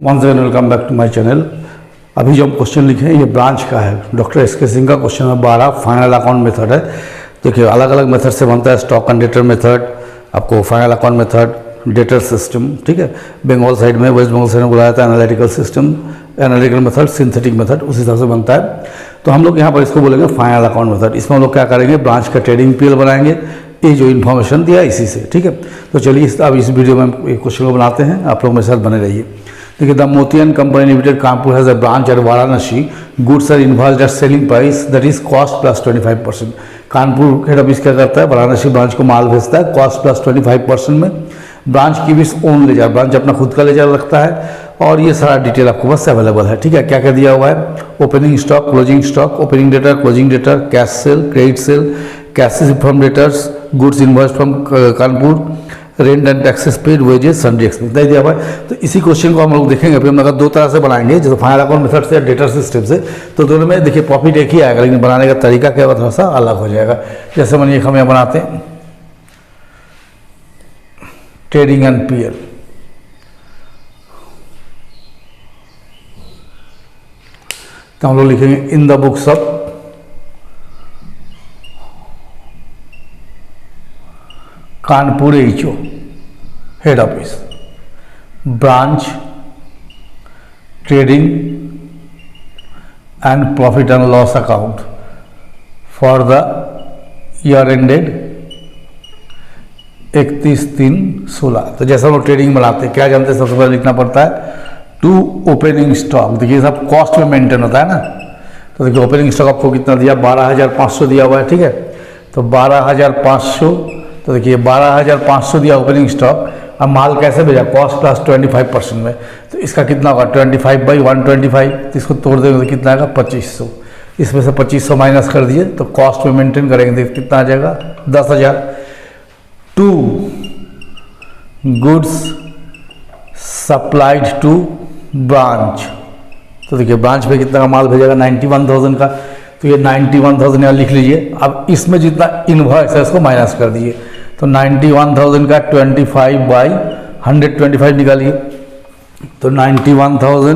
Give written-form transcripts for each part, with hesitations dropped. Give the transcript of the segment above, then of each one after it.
Once again welcome back to my channel. अभी जो हम क्वेश्चन लिखे हैं ये ब्रांच का है। Doctor S K. सिंह का क्वेश्चन है 12 फाइनल अकाउंट मेथड है। देखिए अलग अलग मेथड से बनता है। स्टॉक एंड डेटर मेथड, आपको final account method, debtor system, ठीक है। बंगाल साइड में, वेस्ट बंगाल साइड में बुलाया जाता है analytical system, analytical method, synthetic method, उस हिसाब से बनता है। तो हम लोग यहाँ पर इसको बोलेंगे फाइनल अकाउंट मेथड। इसमें हम लोग क्या करेंगे, ब्रांच का ट्रेडिंग पीएल बनाएंगे, ये जो इन्फॉर्मेशन दिया इसी से, ठीक है। तो चलिए अब इस वीडियो में हम क्वेश्चन को बनाते हैं, आप लोग मेरे साथ बने रहिए। देखिए, the Motiyan company limited Kanpur has a branch at Varanasi. Goods are involved at selling price that is cost plus 25%। Kanpur head office क्या करता है, वाराणसी ब्रांच को माल भेजता है कॉस्ट प्लस 25% में। ब्रांच की भी ओन लेजर, ब्रांच अपना खुद का लेजर रखता है और ये सारा डिटेल आपको बस अवेलेबल है, ठीक है। क्या क्या दिया हुआ है, opening stock, closing stock, opening debtor, closing debtor, cash cell, credit sale, caches from debtors, goods invoice from Kanpur, rent and taxes paid, wages, sundry expense नहीं दिया हुआ है। तो इसी क्वेश्चन को हम लोग देखेंगे। अभी हम अगर दो तरह से बनाएंगे, जैसे फाइनल अकाउंट मेथड से, डेटर सिस्टम से, तो दोनों में देखिए प्रॉफिट एक ही आएगा, लेकिन बनाने का तरीका क्या होगा थोड़ा सा अलग हो जाएगा। जैसे मानिए हम यहाँ बनाते हैं ट्रेडिंग एंड पीएल, तो हम लोग लिखेंगे इन the books of Kanpur HO head office, branch trading and profit and loss account for the year ended 31/3/16। तो जैसा हम लोग ट्रेडिंग बनाते हैं, क्या जानते हैं, सबसे पहले लिखना पड़ता है टू ओपनिंग स्टॉक। देखिए सब कॉस्ट में मेंटेन होता है ना। तो देखिए ओपनिंग स्टॉक आपको कितना दिया, 12,500 दिया हुआ है, ठीक है। तो 12,500, तो देखिए 12,500 दिया ओपनिंग स्टॉक। अब माल कैसे भेजा, कॉस्ट प्लस 25% में। तो इसका कितना होगा 25/125, तो इसको तोड़ देंगे तो कितना आएगा 2500। इसमें से 2500 माइनस कर दिए तो कॉस्ट में मेंटेन करेंगे तो कितना आ जाएगा 10,000। To goods supplied to branch, तो देखिए ब्रांच पे कितना का माल भेजेगा 91,000 का। तो ये 91,000 यहाँ लिख लीजिए। अब इसमें जितना इनवॉइस है उसको माइनस कर दीजिए। तो 91,000 का 25/125 निकालिए। तो 91,000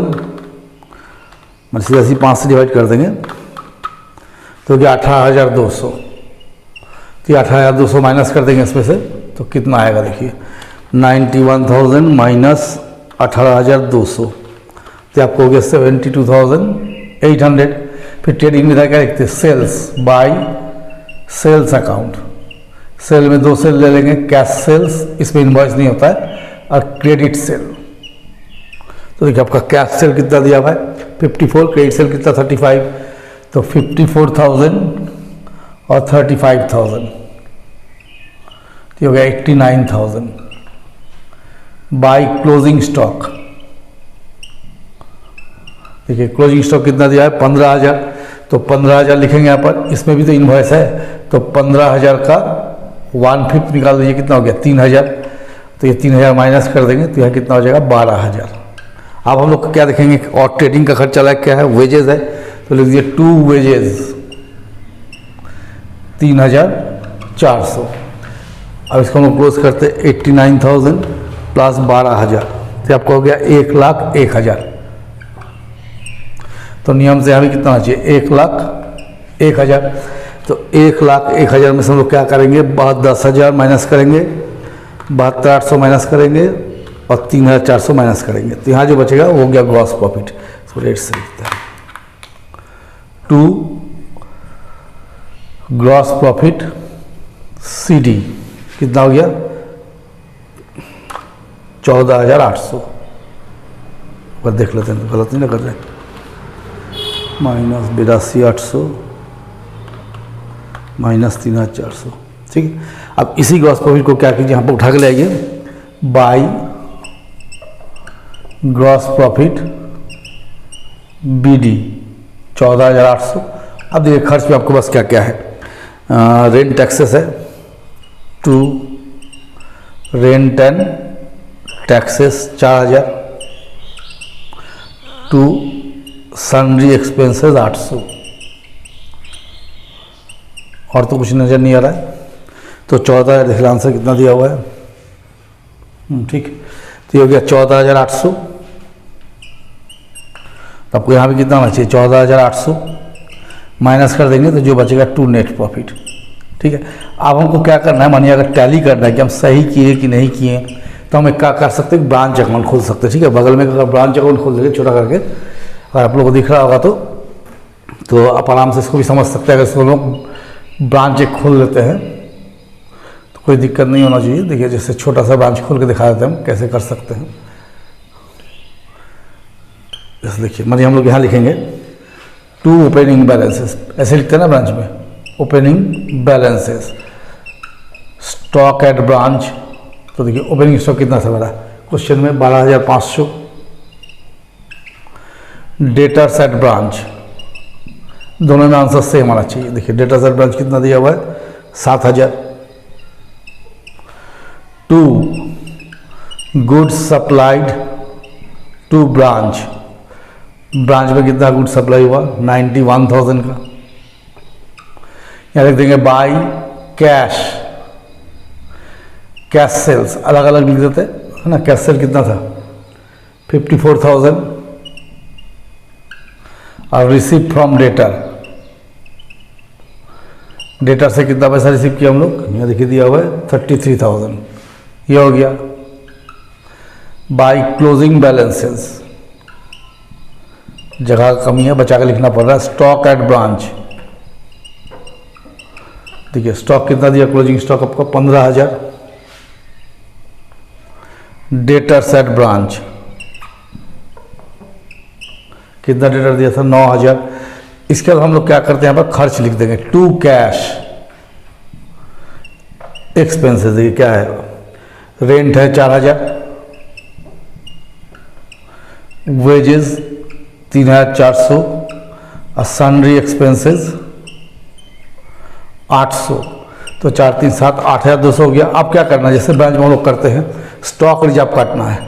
मतलब सीधा सी 5 से डिवाइड कर देंगे तो क्या 18,200। तो 18,200 माइनस कर देंगे इसमें से, तो कितना आएगा देखिए 91,000 माइनस 18,200, तो आपको हो गया 72,800। फिर ट्रेडिंग में क्या लिखते हैं, sales by sales account. Sale में 2 सेल ले लेंगे, कैश सेल्स, इसमें इनवॉइस नहीं होता है, और क्रेडिट सेल। तो देखिए आपका कैश सेल कितना दिया हुआ है 54, क्रेडिट सेल कितना 35, तो 54,000 और 35,000, तो हो गया 89,000 बाय क्लोजिंग स्टॉक। देखिए क्लोजिंग स्टॉक कितना दिया है 15,000, तो 15,000 लिखेंगे यहाँ पर। इसमें भी तो इनवॉइस है, तो 15,000 का 1/5 निकाल दीजिए, कितना हो गया 3,000। तो ये 3,000 माइनस कर देंगे तो यहाँ कितना हो जाएगा 12,000। अब हम लोग क्या देखेंगे, और ट्रेडिंग का खर्चा लायक क्या है, वेजेस है। तो लिख दीजिए टू वेजेस 3,400। अब इसको हम लोग क्लोज करते 89,000 प्लस 12,000, तो आपको हो गया 1,01,000। तो नियम से हमें कितना चाहिए 1,01,000। तो 1,01,000 में से हम लोग क्या करेंगे, 10,000 माइनस करेंगे, 72,800 माइनस करेंगे और 3,400 माइनस करेंगे। तो यहाँ जो बचेगा वो हो गया ग्रॉस प्रॉफिट। सो रेट से लिखते हैं टू ग्रॉस प्रॉफिट CD कितना हो गया 14,800। पर देख लेते हैं, गलत नहीं ना कर रहे, माइनस 82,800 माइनस 3,400, ठीक है। अब इसी ग्रॉस प्रॉफिट को क्या कीजिए, यहाँ पर उठा के ले आइए, बाय ग्रॉस प्रॉफिट BD 14,800। अब देखिए खर्च पे आपको बस क्या क्या है, रेंट टैक्सेस है, to rent and taxes 4,000, to sundry expenses 800, और तो कुछ नज़र नहीं आ रहा है। तो 14,000 देखिए आंसर कितना दिया हुआ है, ठीक। तो ये हो गया 14,800 तो आपको यहाँ पे कितना आना चाहिए 14,800, माइनस कर देंगे तो जो बचेगा 2 नेट प्रॉफिट। ठीक है, अब हमको क्या करना है, मानिए अगर टैली करना है कि हम सही किए कि नहीं किए, तो हम एक क्या कर सकते हैं, ब्रांच अकाउंट खोल सकते हैं। ठीक है, बगल में अगर ब्रांच अकाउंट खोल देंगे छोटा करके, अगर आप लोगों को दिख रहा होगा तो आप आराम से इसको भी समझ सकते हैं। अगर इसको लोग ब्रांच एक खोल लेते हैं तो कोई दिक्कत नहीं होना चाहिए। देखिए जैसे छोटा सा ब्रांच खोल के दिखा देते हैं हम कैसे कर सकते हैं। जैसे देखिए मानिए हम लोग यहाँ लिखेंगे 2 ओपनिंग बैलेंसेस, ऐसे लिखते हैं ना ब्रांच में, opening balances, stock at branch. तो देखिए ओपनिंग स्टॉक कितना था मेरा क्वेश्चन में 12,500, डेटर्स एट ब्रांच, दोनों में आंसर सेम आना चाहिए। देखिए डेटर्स एट ब्रांच कितना दिया हुआ है 7,000। 2 goods supplied to branch, branch में कितना गुड्स सप्लाई हुआ 91,000 का। यहाँ लिख देंगे बाई कैश, कैश सेल्स अलग अलग लिख देते है ना। कैश सेल कितना था 54,000, और रिसीव फ्रॉम डेटर, डेटर से कितना पैसा रिसीव किया हम लोग, यहाँ देखिए दिया हुआ है 33,000, ये हो गया। बाई क्लोजिंग बैलेंसेस, जगह का कमी है बचा के लिखना पड़ रहा है। स्टॉक एट ब्रांच, देखिए स्टॉक कितना दिया, क्लोजिंग स्टॉक आपको 15,000। डेटर्स एट ब्रांच कितना डेटर दिया था 9,000। इसके बाद हम लोग क्या करते हैं यहाँ पर खर्च लिख देंगे। 2 कैश एक्सपेंसेस, देखिए क्या है, रेंट है 4,000, वेजेस 3,400, और सन्ड्री एक्सपेंसेस 800। तो 4, 3, 7, 8,200 हो गया। अब क्या करना है, जैसे ब्रांच में हम लोग करते हैं स्टॉक रिजर्व काटना है।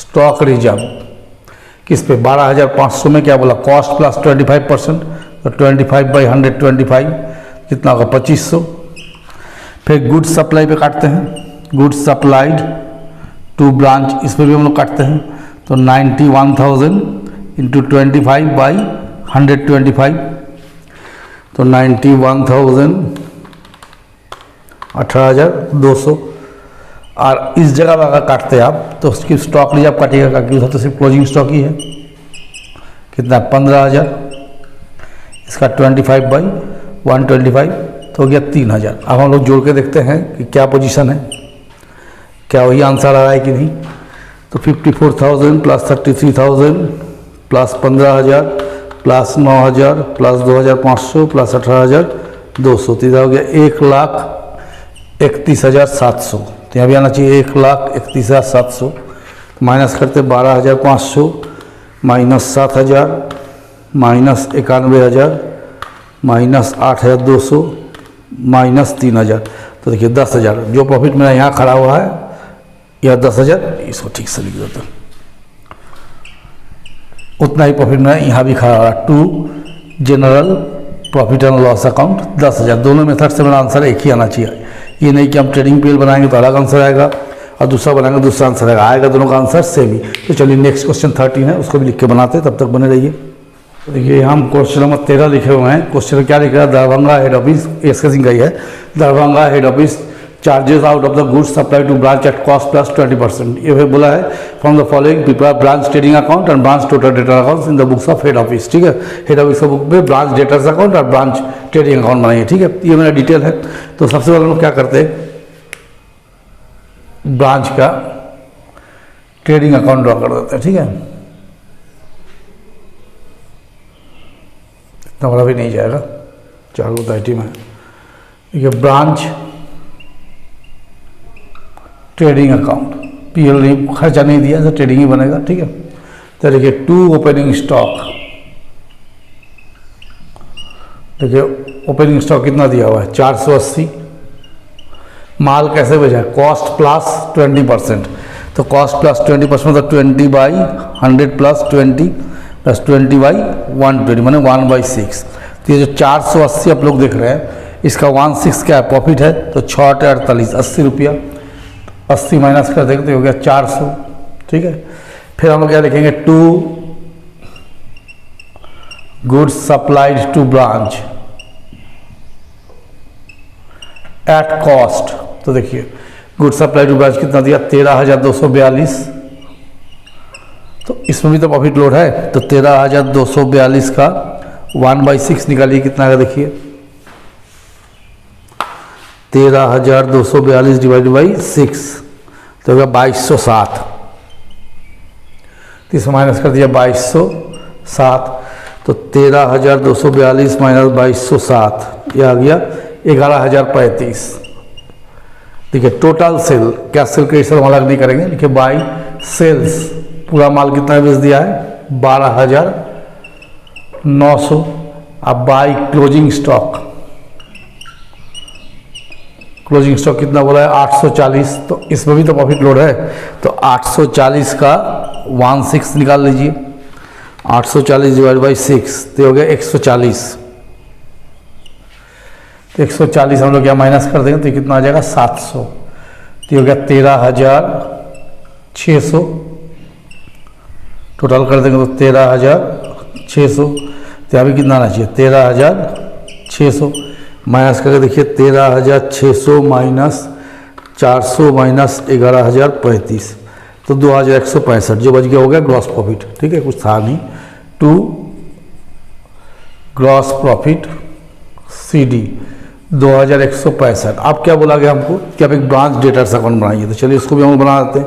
स्टॉक रिजर्व किस पे 12,500 में क्या बोला, कॉस्ट प्लस 25%, तो 25/125 कितना होगा 2,500। फिर गुड्स सप्लाई पे काटते हैं, गुड्स सप्लाइड टू ब्रांच, इस पर भी हम लोग काटते हैं। तो 91,000 इंटू 25/125, तो 91,000 18,200। और इस जगह पर अगर काटते हैं आप तो उसकी स्टॉक रिजर्व काटिएगा, क्योंकि उधर तो सिर्फ क्लोजिंग स्टॉक ही है। कितना 15,000, इसका 25/125 तो हो गया 3,000। अब हम लोग जोड़ के देखते हैं कि क्या पोजीशन है, क्या वही आंसर आ रहा है कि नहीं। तो 54,000 plus 33,000 plus 15,000 plus 9,000 plus 2,500 plus 18,200, तो इधर हो गया 1,31,700। तो यहाँ भी आना चाहिए 1,31,700। माइनस करते 12,500 माइनस 7,000 माइनस 91,000 माइनस 8,200 माइनस 3,000, तो देखिए 10,000। जो प्रॉफिट मेरा यहाँ खड़ा हुआ है यह 10,000, इसको ठीक से लिख देते हैं। उतना ही प्रॉफिट मेरा यहाँ भी खड़ा हुआ है। 2 general profit and loss account 10,000। दोनों मेथड से मेरा आंसर एक ही आना चाहिए। ये नहीं कि हम ट्रेडिंग पीएल बनाएंगे तो अलग आंसर आएगा और दूसरा बनाएंगे दूसरा आंसर आएगा दोनों का आंसर सेम ही। तो चलिए नेक्स्ट क्वेश्चन 13 है, उसको भी लिख के बनाते हैं, तब तक बने रहिए। देखिए हम क्वेश्चन नंबर 13 लिखे हुए हैं। क्वेश्चन में क्या लिख रहा है, Darbhanga head office, SK Singh का ही है, Darbhanga head office charges out of the goods supply to branch at cost plus 20%। ये बोला है from the following prepare branch trading account and branch total debtor accounts in the books of head office. ठीक है, head office का book में branch debtors account और branch trading account बनाइए। ठीक है, ये मेरा डिटेल है। तो सबसे पहले हम लोग क्या करते हैं, ब्रांच का ट्रेडिंग अकाउंट ड्रॉ कर देते हैं। ठीक है, इतना बड़ा भी नहीं जाएगा, 4 आइटम है। ठीक है, ब्रांच ट्रेडिंग अकाउंट, पीएल नहीं, खर्चा नहीं दिया तो ट्रेडिंग ही बनेगा। ठीक है, तो देखिए 2 ओपनिंग स्टॉक, देखिए ओपनिंग स्टॉक कितना दिया हुआ है 480। माल कैसे बेचा है, कॉस्ट प्लस 20%, तो कॉस्ट प्लस 20% मतलब 20/100 प्लस 20 प्लस 20/120 मैंने 1/6। तो ये जो 480 आप लोग देख रहे हैं, इसका 1/6 क्या है प्रॉफिट है, तो 6/48 80 रुपया, 80 माइनस कर देंगे तो हो गया 400। ठीक है, फिर हम लोग क्या लिखेंगे 2 goods supplied to branch at cost, तो देखिए गुड्स सप्लाइड टू ब्रांच कितना दिया 13,242, तो इसमें भी तो प्रॉफिट लोड है, तो 13,242 का 1/6 निकालिए कितना का, देखिए 13,242 डिवाइड बाई 6 तो होगा 2207, तो इसमें माइनस कर दिया 2207, तो 13,242 माइनस 2207 ये आ गया 11,035। देखिए टोटल सेल, क्या सेल क्रेडिट सेल अलग नहीं करेंगे, देखिए बाई सेल्स पूरा माल कितना बेच दिया है 12,900, अब by closing stock, closing stock कितना बोला है 840, तो इसमें भी तो प्रॉफिट लोड है, तो 840 का 1/6 निकाल लीजिए, 840 डिवाइड बाई 6 तो हो गया 140, तो 140 हम लोग क्या माइनस कर देंगे तो कितना आ जाएगा 700, तो हो गया 13,600, टोटल कर देंगे तो 13,600, तो अभी कितना आना चाहिए 13,600, माइनस करके देखिए 13,600 माइनस 400 माइनस 11,035, तो 2,165 जो बच गया हो गया ग्रॉस प्रॉफिट, ठीक है कुछ था नहीं, टू ग्रॉस प्रॉफिट CD 2,165। अब क्या बोला गया हमको कि अब एक ब्रांच डेटर्स अकाउंट बनाइए, तो चलिए इसको भी हम बना देते हैं,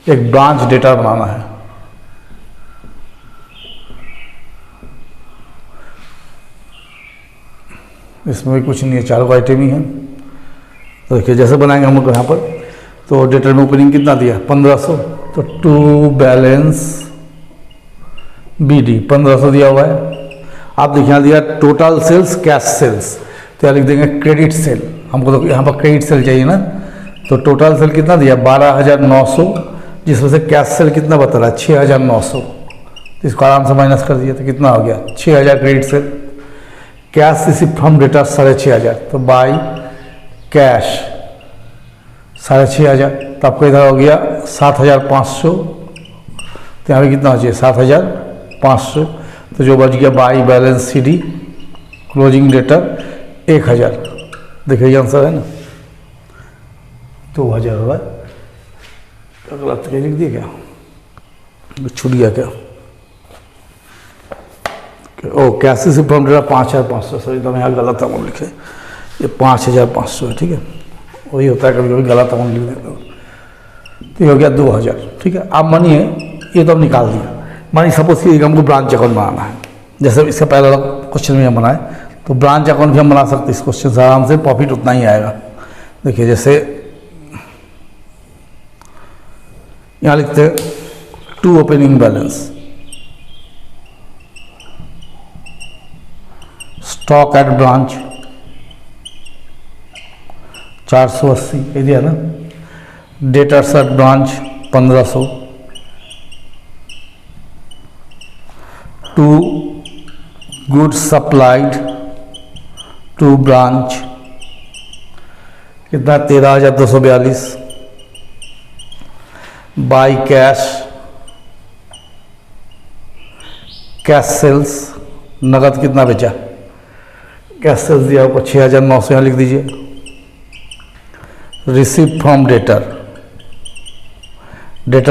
एक ब्रांच डेटा बनाना है, इसमें भी कुछ नहीं है, 4 आइटम ही है, तो देखिए जैसे बनाएंगे हम लोग यहाँ पर, तो डेटर में ओपनिंग कितना दिया 1500, तो टू बैलेंस BD 1500 दिया हुआ है। आप देखिए यहाँ दिया टोटल सेल्स कैश सेल्स, तो यहाँ लिख देंगे क्रेडिट सेल, हमको तो यहाँ पर क्रेडिट सेल चाहिए ना, तो टोटल सेल कितना दिया 12,900, जिसमें से कैश सेल कितना बता रहा है 6,900, तो इसको आराम से माइनस कर दिया तो कितना हो गया 6,000 credit sale, cash receive from data 6,500, तो बाई कैश 6,500, तो आपको इधर हो गया 7,500, तो यहाँ भी कितना हो चाहिए 7,500, तो जो बच गया by balance CD closing debtor 1,000, देखिए ये आंसर है ना 2,000 होगा, गलत क्या लिख दिया क्या, छूट गया क्या, ओ कैसे से फ्रॉम डेटा 5,500, सॉरी तो यहाँ गलत अमाउंट लिखे, ये 5,500 है, ठीक है वही होता है कभी कभी गलत अमाउंट लिख देते हो, तो ये हो गया 2,000, ठीक है। आप मानिए ये तो हम निकाल दिया, मानिए सपोज कि हमको ब्रांच अकाउंट बनाना है, जैसे इसका पहला क्वेश्चन में हम बनाए, तो ब्रांच अकाउंट भी हम बना सकते हैं इस क्वेश्चन से आराम से, प्रॉफिट उतना ही आएगा। देखिए जैसे यहाँ लिखते हैं to opening balance, stock at branch 480 ये दिया ना, debtors at branch 1500, to goods supplied to branch कितना 13,242, बाई कैश सेल्स नगद कितना बेचा, कैश सेल्स दिया आपको 6,900, यहाँ लिख दीजिए, रिसीव फ्रॉम डेटर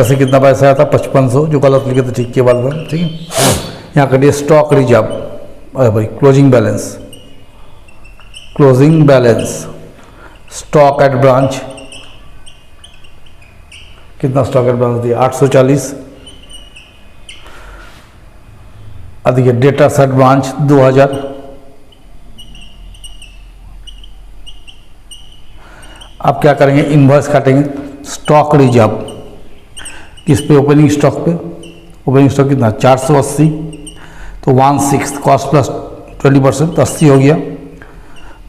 से कितना पैसा आया था 5,500, जो गलत लिखे तो ठीक के बाद में, ठीक है। यहाँ करिए स्टॉक रिजर्व, अरे भाई closing balance stock at branch, कितना स्टॉक एट ब्रांच दिया 840, अधिक डेटा सेट ब्रांच 2,000, आप क्या करेंगे इनवॉइस काटेंगे, स्टॉक रिजर्व किस पे ओपनिंग स्टॉक पे, ओपनिंग स्टॉक कितना 480, तो 1/6 कॉस्ट प्लस 20% तो 80 हो गया,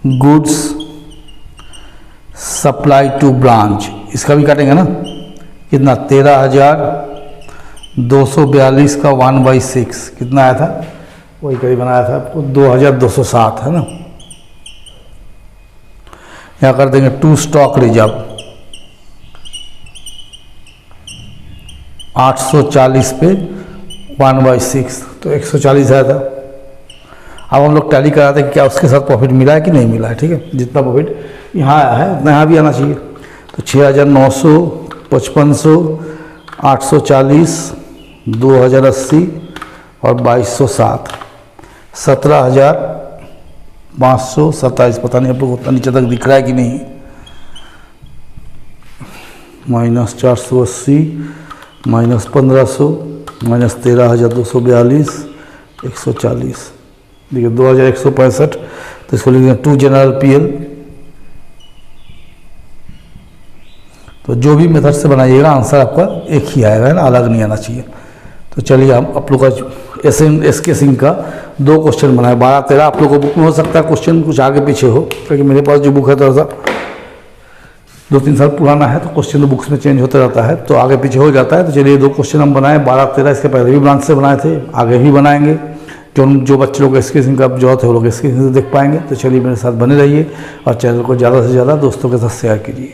गुड्स सप्लाई टू ब्रांच इसका भी काटेंगे ना, कितना 13,242 का 1/6 कितना आया था, वही करीब बनाया था आपको 2,207 है ना। यहाँ कर देंगे टू स्टॉक रिजर्व 840 पे 1/6 तो 140 आया था, अब हम लोग टैली कराते हैं कि क्या उसके साथ प्रॉफिट मिला है कि नहीं मिला है। ठीक है, जितना प्रॉफिट यहाँ आया है उतना यहाँ भी आना चाहिए। तो 6,900, 5,500, 840, 2,080 और 2,207, 17,527, पता नहीं आप लोग उतना नीचे तक दिख रहा है कि नहीं, -480, -1,500, -13,242, 140, देखिए 2,165। तो इसको लिख दें 2 जनरल PL। तो जो भी मेथड से बनाइएगा आंसर आपका एक ही आएगा, है ना, अलग नहीं आना चाहिए। तो चलिए हम आप लोग का SK सिंह का 2 क्वेश्चन बनाए, 12-13। आप लोग को बुक में हो सकता है क्वेश्चन कुछ आगे पीछे हो, क्योंकि मेरे पास जो बुक है थोड़ा सा 2-3 साल पुराना है, तो क्वेश्चन तो बुक्स में चेंज होता रहता है, तो आगे पीछे हो जाता है। तो चलिए 2 क्वेश्चन हम बनाए 12-13, इसके पहले भी ब्रांच से बनाए थे, आगे भी बनाएंगे। जो बच्चे लोग SK सिंह का जरूरत है वो लोग SK सिंह से देख पाएंगे। तो चलिए मेरे साथ बने रहिए और चैनल को ज़्यादा से ज़्यादा दोस्तों के साथ शेयर कीजिए।